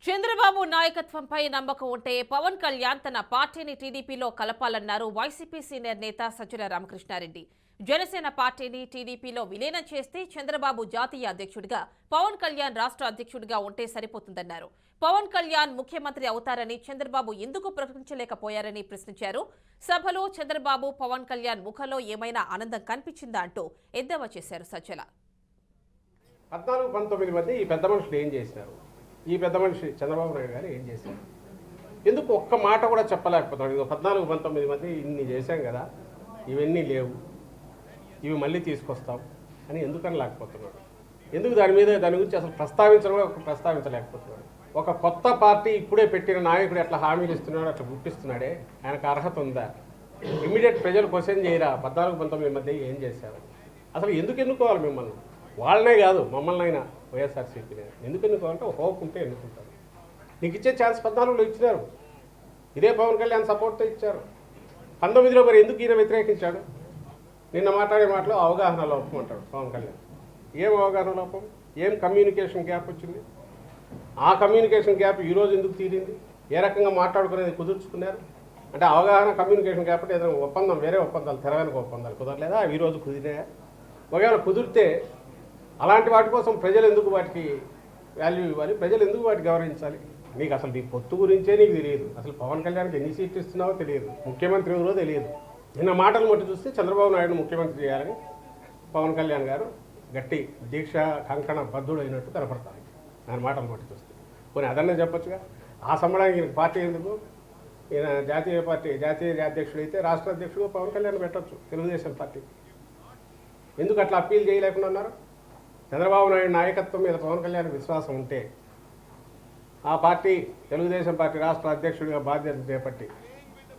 చంద్రబాబు నాయకత్వంపై నమ్మకం ఉంటే పవన్ కళ్యాణ్ తన పార్టీని టీడీపీలో కలపాలన్నారు వైసీపీ సీనియర్ నేత సజ్జల రామకృష్ణారెడ్డి. జనసేన పార్టీని టీడీపీలో విలీనం చేస్తే చంద్రబాబు జాతీయ అధ్యక్షుడిగా, పవన్ కళ్యాణ్ రాష్ట్ర అధ్యక్షుడిగా ఉంటే సరిపోతుందన్నారు. పవన్ కళ్యాణ్ ముఖ్యమంత్రి అవుతారని చంద్రబాబు ఎందుకు ప్రకటించలేకపోయారని ప్రశ్నించారు. సభలో చంద్రబాబు, పవన్ కళ్యాణ్ ముఖంలో ఏమైనా ఆనందం కనిపించిందా అంటూ ఎద్దేవా చేశారు సజ్జల. 14-19 మధ్య ఈ పెద్ద మనుషులు ఏం చేశారు? ఈ పెద్ద మనిషి చంద్రబాబు నాయుడు గారు ఏం చేశారు? ఎందుకు ఒక్క మాట కూడా చెప్పలేకపోతున్నాడు? 14-19 మధ్య ఇన్ని చేశాం కదా, ఇవన్నీ లేవు, ఇవి మళ్ళీ తీసుకొస్తాం అని ఎందుకని లేకపోతున్నాడు? ఎందుకు దాని గురించి అసలు ప్రస్తావించలేకపోతున్నాడు? ఒక కొత్త పార్టీ ఇప్పుడే పెట్టిన నాయకుడు ఎట్లా హామీలు ఇస్తున్నాడు, అట్లా గుర్తిస్తున్నాడే, ఆయనకు అర్హత ఉందా? ఇమ్మీడియట్ ప్రజలు క్వశ్చన్ చేయరా 14-19 మధ్య ఏం చేశారు? అసలు ఎందుకు ఎన్నుకోవాలి మిమ్మల్ని? వాళ్ళనే కాదు, మమ్మల్ని అయినా వైఎస్ఆర్సీపీనే ఎందుకు ఎన్నుకోవాలంటే ఒక హోప్ ఉంటే ఎన్నుకుంటారు. నీకు ఇచ్చే ఛాన్స్ 14లో ఇచ్చినారు, ఇదే పవన్ కళ్యాణ్ సపోర్ట్తో ఇచ్చారు. 19లో మరి ఎందుకు ఈయన వ్యతిరేకించాడు? నిన్న మాట్లాడే మాటలో అవగాహన లోపం అంటాడు పవన్ కళ్యాణ్. ఏం అవగాహన లోపం? ఏం కమ్యూనికేషన్ గ్యాప్ వచ్చింది? ఆ కమ్యూనికేషన్ గ్యాప్ ఈరోజు ఎందుకు తీరింది? ఏ రకంగా మాట్లాడుకునేది కుదుర్చుకున్నారు? అంటే అవగాహన కమ్యూనికేషన్ గ్యాప్ అంటే ఏదైనా ఒప్పందం, వేరే ఒప్పందాలు, తెరవెనక ఒప్పందాలు కుదరలేదా? అవి ఈరోజు కుదిరాయా? ఒకవేళ కుదిరితే అలాంటి వాటి కోసం ప్రజలు ఎందుకు వాటికి వాల్యూ ఇవ్వాలి? ప్రజలు ఎందుకు వాటికి గౌరవించాలి? నీకు అసలు నీ పొత్తు గురించే నీకు తెలియదు. అసలు పవన్ కళ్యాణ్కి ఎన్ని సీట్లు ఇస్తున్నావో తెలియదు, ముఖ్యమంత్రి ఎవరో తెలియదు. నిన్న మాటలు మట్టి చూస్తే చంద్రబాబు నాయుడు ముఖ్యమంత్రి చేయాలని పవన్ కళ్యాణ్ గారు గట్టి దీక్ష కంకణ బద్ధుడు అయినట్టు కనపడతారు ఆయన మాటలు మట్టి చూస్తే. పోనీ అదన్నా చెప్పొచ్చుగా. ఆ సంబడానికి ఈయన పార్టీ ఎందుకు? ఈయన జాతీయ అధ్యక్షుడు అయితే రాష్ట్ర అధ్యక్షుడు పవన్ కళ్యాణ్ పెట్టచ్చు తెలుగుదేశం పార్టీ. ఎందుకు అట్లా అప్పీల్ చేయలేకుండా ఉన్నారు? చంద్రబాబు నాయుడు నాయకత్వం మీద పవన్ కళ్యాణ్ విశ్వాసం ఉంటే ఆ పార్టీ తెలుగుదేశం పార్టీ రాష్ట్ర అధ్యక్షుడిగా బాధ్యతలు చేపట్టి